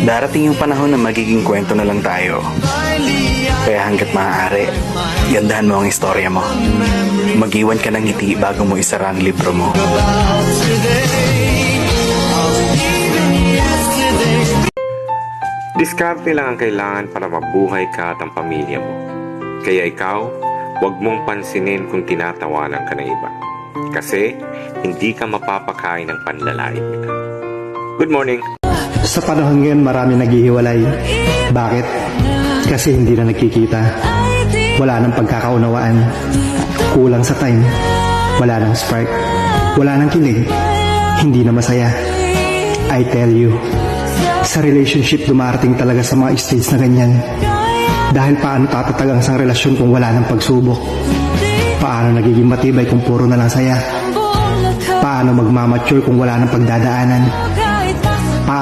Darating yung panahon na magiging kwento na lang tayo. Kaya hanggat maaari, gandahan mo ang istorya mo. Mag-iwan ka ng ngiti bago mo isara ang libro mo. Diskarte lang ang kailangan para mabuhay ka at ang pamilya mo. Kaya ikaw, huwag mong pansinin kung tinatawanan ka ng iba. Kasi hindi ka mapapakain ng panlalait nila. Good morning! Sa panahon ngayon, marami naghihiwalay. Bakit? Kasi hindi na nagkikita. Wala nang pagkakaunawaan. Kulang sa time. Wala nang spark. Wala nang kilig. Hindi na masaya. I tell you, sa relationship dumarating talaga sa mga stage na ganyan. Dahil paano tatatag ang isang relasyon kung wala nang pagsubok? Paano nagiging matibay kung puro na lang saya? Paano magmamature kung wala nang pagdadaanan?